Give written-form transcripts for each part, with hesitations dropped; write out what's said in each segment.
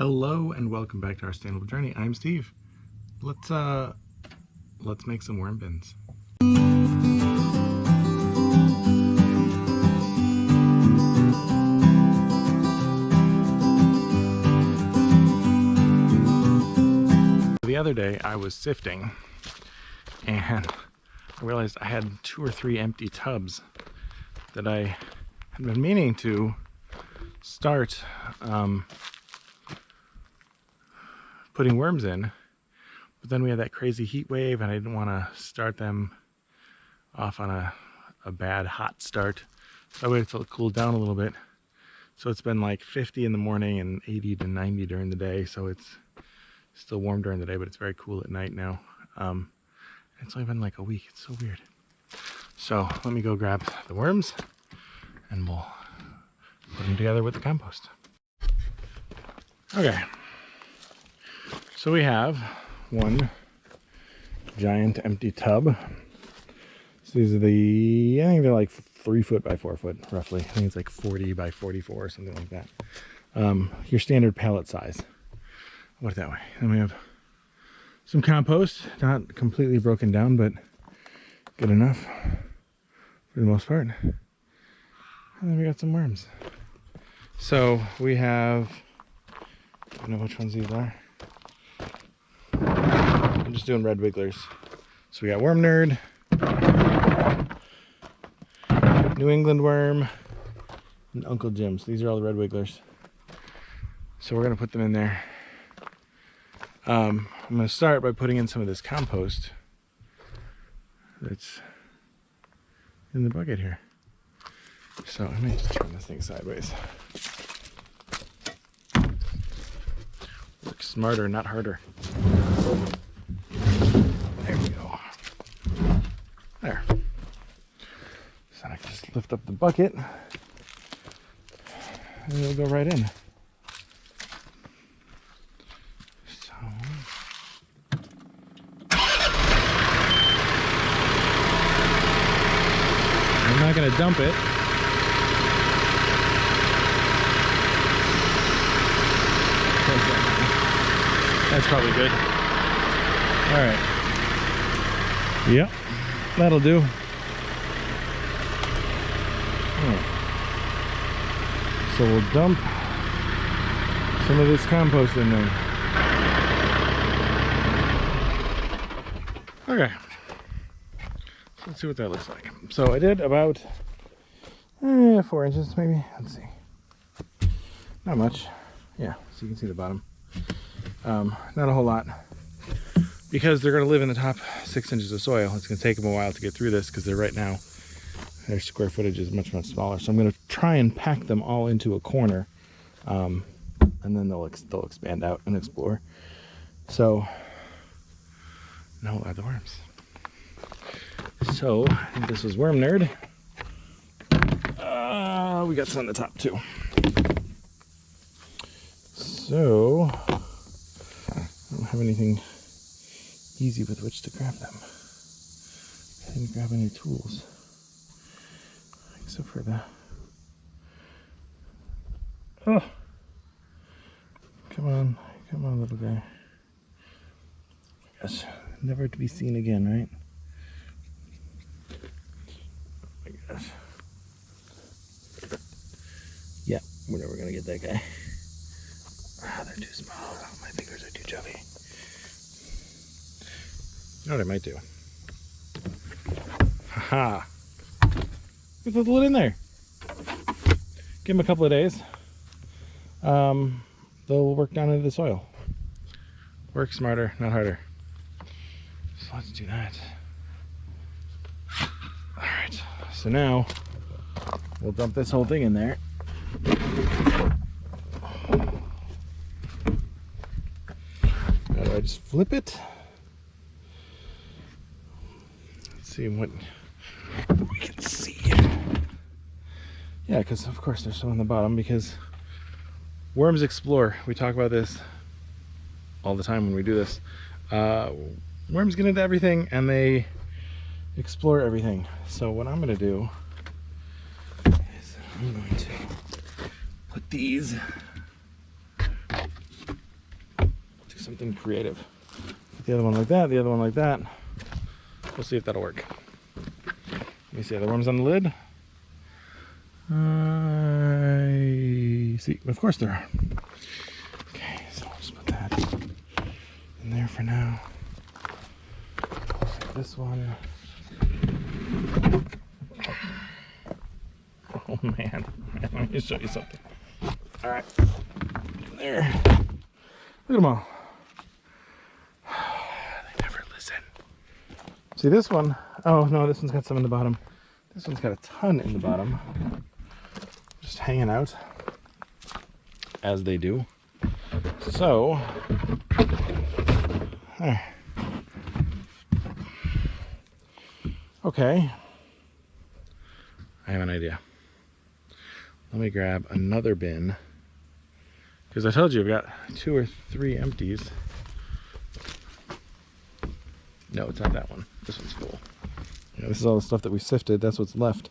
Hello and welcome back to our sustainable journey. I'm Steve. Let's make some worm bins. The other day I was sifting and I realized I had 2 or 3 empty tubs that I had been meaning to start putting worms in, but then we had that crazy heat wave and I didn't want to start them off on a bad hot start, so I waited till it cooled down a little bit. So it's been like 50 in the morning and 80 to 90 during the day, so it's still warm during the day, but it's very cool at night now. It's only been like a week. It's so weird. So let me go grab the worms and we'll put them together with the compost. Okay, so we have one giant empty tub. So these are I think they're like 3 foot by 4 foot roughly. I think it's like 40 by 44 or something like that. Your standard pallet size. I'll put it that way. Then we have some compost, not completely broken down, but good enough for the most part. And then we got some worms. So we have, I don't know which ones these are. I'm just doing red wigglers. So we got Worm Nerd, New England worm, and Uncle Jim's. These are all the red wigglers. So we're gonna put them in there. I'm gonna start by putting in some of this compost that's in the bucket here. So I may just turn this thing sideways. Work smarter, not harder. There we go. There. So I can just lift up the bucket and it'll go right in. So I'm not going to dump it. That's probably good. All right. Yep, that'll do. So we'll dump some of this compost in there. Okay. So let's see what that looks like. So I did about 4 inches maybe. Let's see. Not much. Yeah, so you can see the bottom. Not a whole lot, because they're going to live in the top 6 inches of soil. It's going to take them a while to get through this because they're right now, their square footage is much smaller. So I'm going to try and pack them all into a corner, and then they'll expand out and explore. So now we'll add the worms. So I think this was Worm Nerd. We got some on the top too. So I don't have anything easy with which to grab them. I didn't grab any tools except for the, oh, come on little guy. I guess never to be seen again, right? I guess. Yeah, we're never gonna get that guy. They're too small. My fingers are too chubby. You know what I might do? Haha. Put the lid in there. Give them a couple of days. They'll work down into the soil. Work smarter, not harder. So let's do that. Alright. So now we'll dump this whole thing in there. How do I just flip it? Let's see what we can see. Yeah, because of course there's some on the bottom, because worms explore. We talk about this all the time when we do this. Worms get into everything and they explore everything. So what I'm going to do is I'm going to put these something creative. The other one like that, the other one like that. We'll see if that'll work. Let me see, are the worms on the lid? I see, of course there are. Okay, so I'll just put that in there for now. This one. Oh man, let me show you something. All right, there. Look at them all. They never listen. See this one? Oh no, this one's got some in the bottom. This one's got a ton in the bottom. Just hanging out, as they do. So, there. Okay, I have an idea. Let me grab another bin, because I told you I've got 2 or 3 empties. No, it's not that one. This one's full. Yeah, this is all the stuff that we sifted. That's what's left.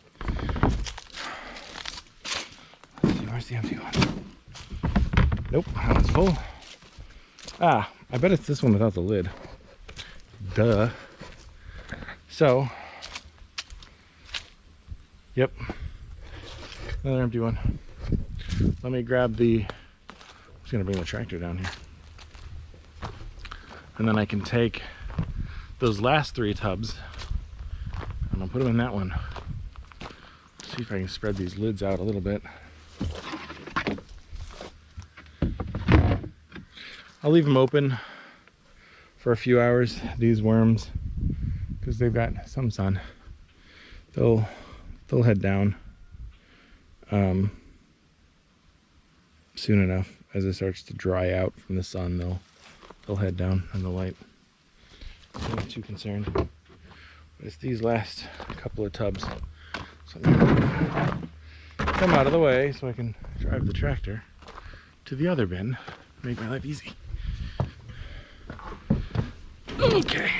Let's see, where's the empty one? Nope, that one's full. Ah, I bet it's this one without the lid. Duh. So, yep, another empty one. Let me grab the, I'm just gonna bring the tractor down here. And then I can take those last 3 tubs and I'll put them in that one. See if I can spread these lids out a little bit. I'll leave them open for a few hours, these worms, because they've got some sun. They'll head down soon enough. As it starts to dry out from the sun, they'll head down in the light. I'm not too concerned. But it's these last couple of tubs. So I'm gonna move them out of the way so I can drive the tractor to the other bin. Make my life easy. Okay.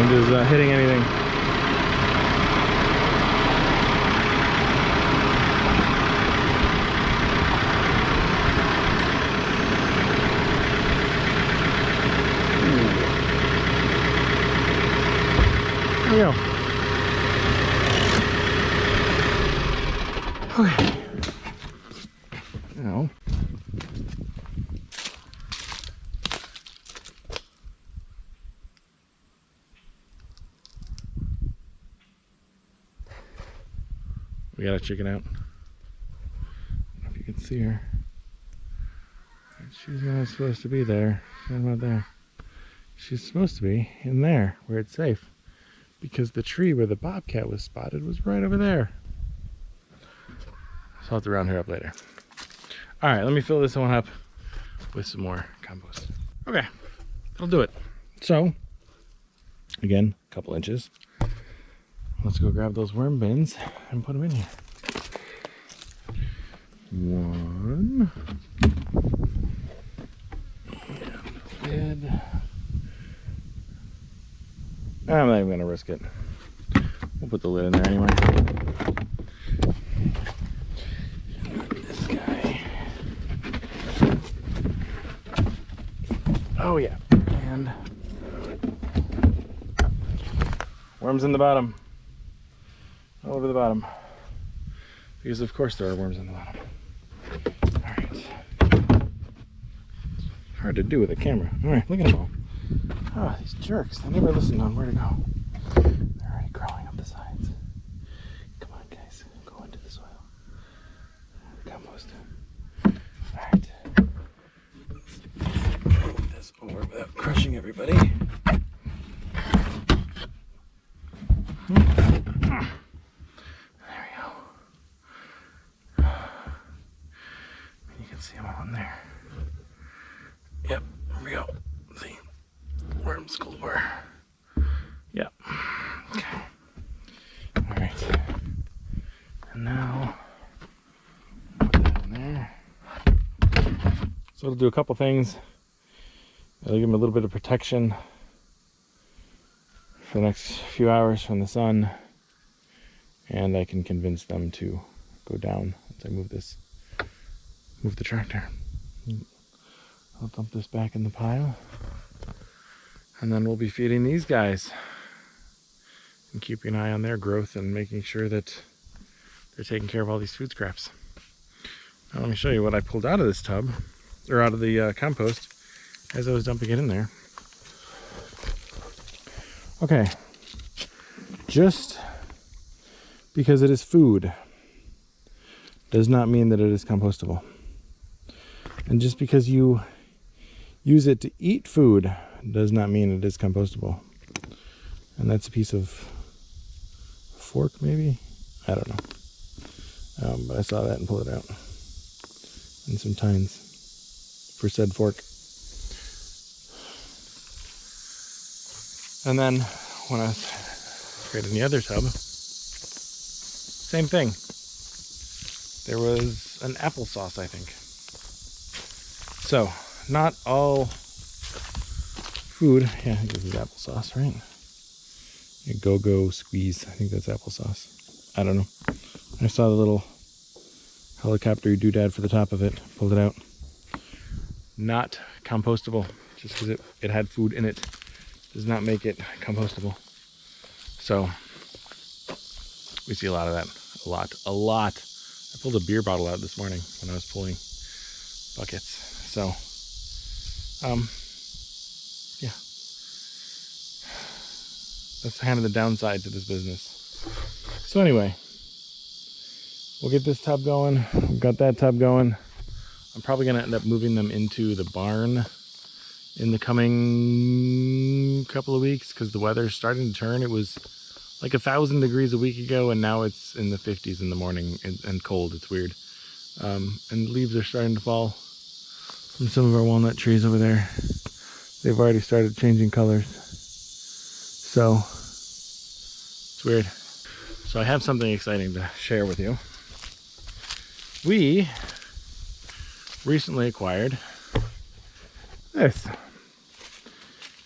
Is hitting anything. There we go. Okay. Now, we got a chicken out. I don't know if you can see her. She's not supposed to be there. She's not there. She's supposed to be in there where it's safe, because the tree where the bobcat was spotted was right over there. So I'll have to round her up later. All right, let me fill this one up with some more compost. Okay, that'll do it. So, again, a couple inches. Let's go grab those worm bins and put them in here. 1. And lid. I'm not even gonna risk it. We'll put the lid in there anyway. This guy. Oh yeah. And worms in the bottom. All over the bottom. Because of course there are worms in the bottom. Alright. Hard to do with a camera. Alright, look at them all. Oh, these jerks. They never listen on where to go. They're already crawling up the sides. Come on, guys. Go into the soil. Compost. Alright. Let's move this over without crushing everybody. See them all in there. Yep, here we go. See, worms galore. Yep. Okay. All right. And now put that in there. So it'll do a couple things. It'll give them a little bit of protection for the next few hours from the sun, and I can convince them to go down once I move the tractor. I'll dump this back in the pile, and then we'll be feeding these guys and keeping an eye on their growth and making sure that they're taking care of all these food scraps. Now let me show you what I pulled out of this tub, or out of the compost as I was dumping it in there. Okay, just because it is food does not mean that it is compostable. And just because you use it to eat food does not mean it is compostable. And that's a piece of fork, maybe? I don't know. But I saw that and pulled it out. And some tines for said fork. And then when I was creating the other tub, same thing. There was an applesauce, I think. So, not all food. Yeah, I think this is applesauce, right? A go-go squeeze. I think that's applesauce. I don't know. I saw the little helicopter doodad for the top of it. Pulled it out. Not compostable. Just because it had food in it does not make it compostable. So, we see a lot of that. A lot. I pulled a beer bottle out this morning when I was pulling buckets. So, yeah. That's kind of the downside to this business. So anyway, we'll get this tub going. We've got that tub going. I'm probably going to end up moving them into the barn in the coming couple of weeks because the weather's starting to turn. It was like 1,000 degrees a week ago, and now it's in the 50s in the morning and cold. It's weird. And leaves are starting to fall from some of our walnut trees over there. They've already started changing colors. So, it's weird. So I have something exciting to share with you. We recently acquired this.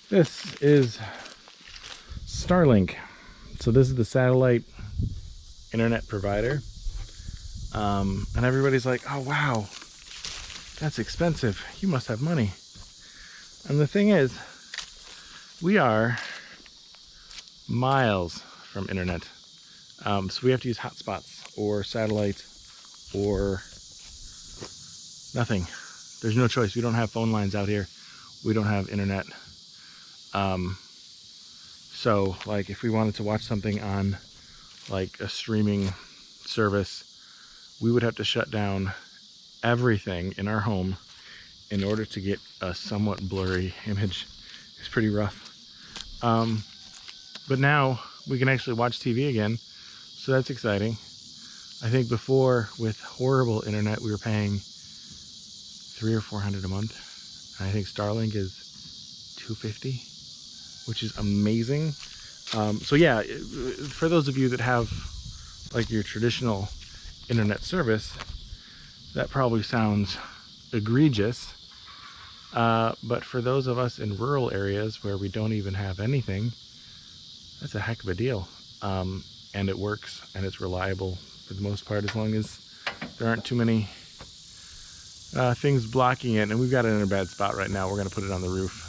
This is Starlink. So this is the satellite internet provider. And everybody's like, oh wow, that's expensive. You must have money. And the thing is, we are miles from internet. So we have to use hotspots or satellite or nothing. There's no choice. We don't have phone lines out here. We don't have internet. So like if we wanted to watch something on like a streaming service, we would have to shut down everything in our home in order to get a somewhat blurry image. It's pretty rough. But now we can actually watch TV again, so that's exciting. I think before, with horrible internet, we were paying $300 or $400 a month. And I think Starlink is $250, which is amazing. So yeah, for those of you that have like your traditional internet service, that probably sounds egregious. But for those of us in rural areas where we don't even have anything, that's a heck of a deal. And it works and it's reliable for the most part, as long as there aren't too many things blocking it. And we've got it in a bad spot right now. We're going to put it on the roof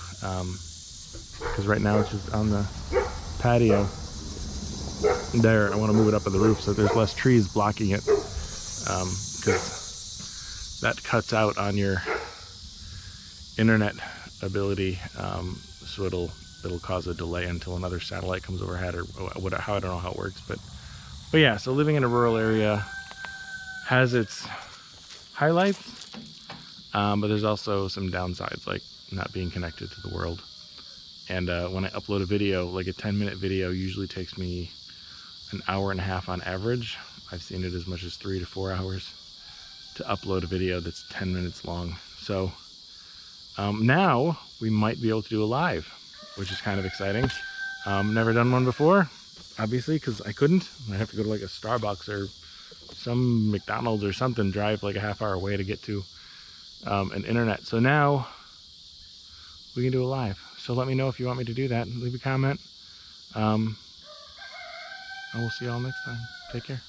because right now it's just on the patio there. I want to move it up on the roof so there's less trees blocking it, because that cuts out on your internet ability. So it'll cause a delay until another satellite comes overhead, or how, I don't know how it works, but yeah. So living in a rural area has its highlights, but there's also some downsides, like not being connected to the world. And when I upload a video, like a 10-minute video usually takes me an hour and a half on average. I've seen it as much as 3 to 4 hours to upload a video that's 10 minutes long. So now we might be able to do a live, which is kind of exciting. Never done one before, obviously, because I couldn't. I have to go to like a Starbucks or some McDonald's or something, drive like a half-hour away to get to an internet. So now we can do it live. So let me know if you want me to do that. Leave a comment. And we'll see y'all next time. Take care.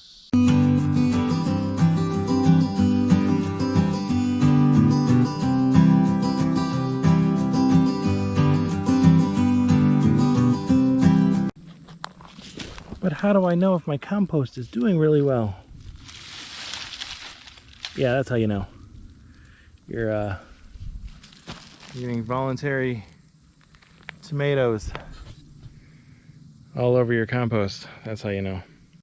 But how do I know if my compost is doing really well? Yeah, that's how you know. You're getting voluntary tomatoes all over your compost. That's how you know.